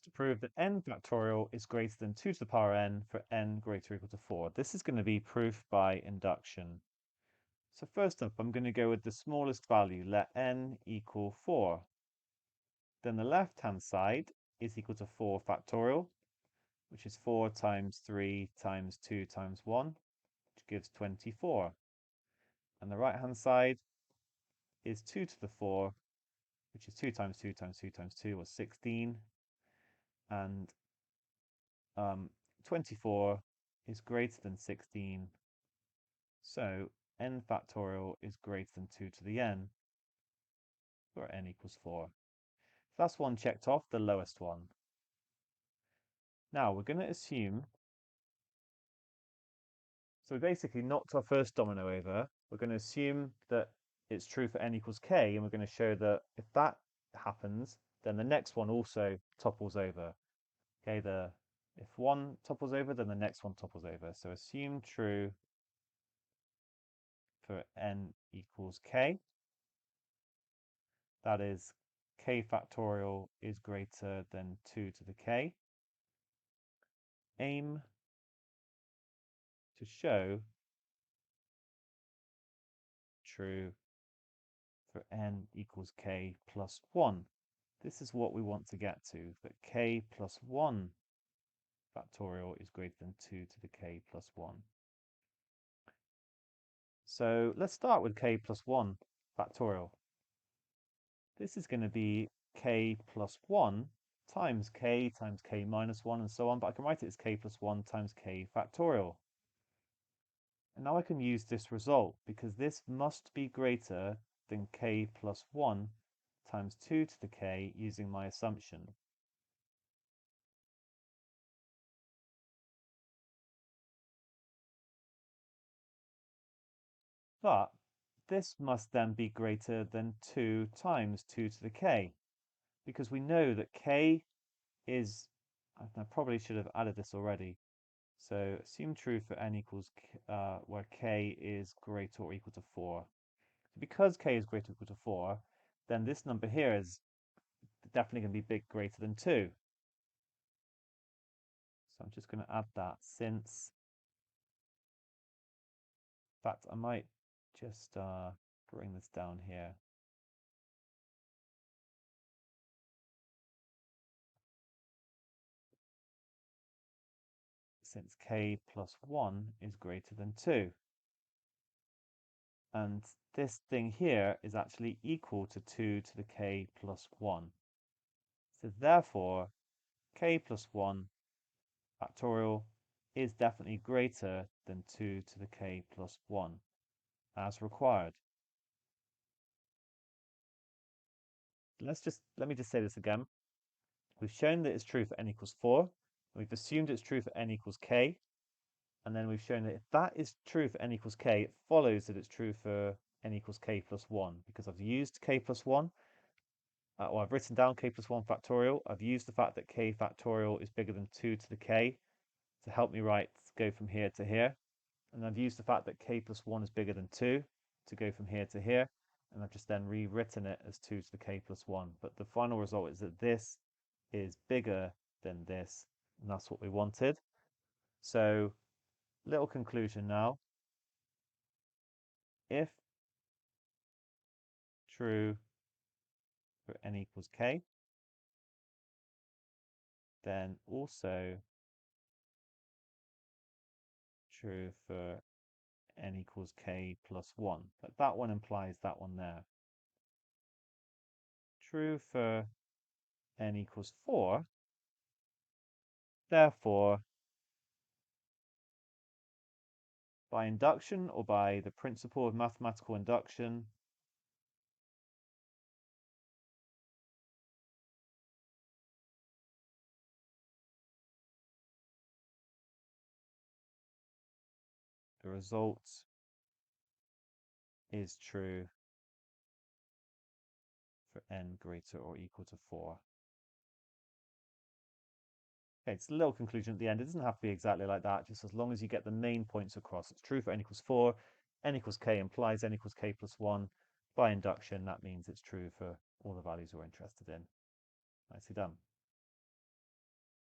To prove that n factorial is greater than 2 to the power n for n greater or equal to 4. This is going to be proof by induction. So first up, I'm going to go with the smallest value, let n equal 4. Then the left-hand side is equal to 4 factorial, which is 4 times 3 times 2 times 1, which gives 24. And the right-hand side is 2 to the 4, which is 2 times 2 times 2 times 2, or 16. And 24 is greater than 16, so n factorial is greater than 2 to the n for n equals 4. So that's one checked off, the lowest one. Now we're going to assume, so we basically knocked our first domino over. We're going to assume that it's true for n equals k, and we're going to show that if that happens, then the next one also topples over. Okay, if one topples over, then the next one topples over. So assume true for n equals k. That is, k factorial is greater than 2 to the k. Aim to show true for n equals k plus 1. This is what we want to get to, that k plus 1 factorial is greater than 2 to the k plus 1. So let's start with k plus 1 factorial. This is going to be k plus 1 times k minus 1 and so on, but I can write it as k plus 1 times k factorial. And now I can use this result because this must be greater than k plus 1 times 2 to the k using my assumption. But this must then be greater than 2 times 2 to the k, because we know that k is, I probably should have added this already. So assume true for n equals, where k is greater or equal to 4. So because k is greater or equal to 4, then this number here is definitely going to be greater than 2. So I'm just going to add that since, in fact, I might just bring this down here. Since k plus 1 is greater than 2. And this thing here is actually equal to 2 to the k plus 1. So therefore, k plus 1 factorial is definitely greater than 2 to the k plus 1, as required. Let me just say this again. We've shown that it's true for n equals 4. We've assumed it's true for n equals k. And then we've shown that if that is true for n equals k, it follows that it's true for n equals k plus 1, because I've used k plus 1, or I've written down k plus 1 factorial. I've used the fact that k factorial is bigger than 2 to the k to help me go from here to here. And I've used the fact that k plus 1 is bigger than 2 to go from here to here. And I've just then rewritten it as 2 to the k plus 1. But the final result is that this is bigger than this, and that's what we wanted. So, little conclusion now. If true for n equals k, then also true for n equals k plus 1. But that one implies that one there. True for n equals 4, therefore, by induction or by the principle of mathematical induction, the result is true for n greater or equal to 4. Okay, it's a little conclusion at the end. It doesn't have to be exactly like that, just as long as you get the main points across. It's true for n equals 4, n equals k implies n equals k plus 1. By induction, that means it's true for all the values we're interested in. Nicely done.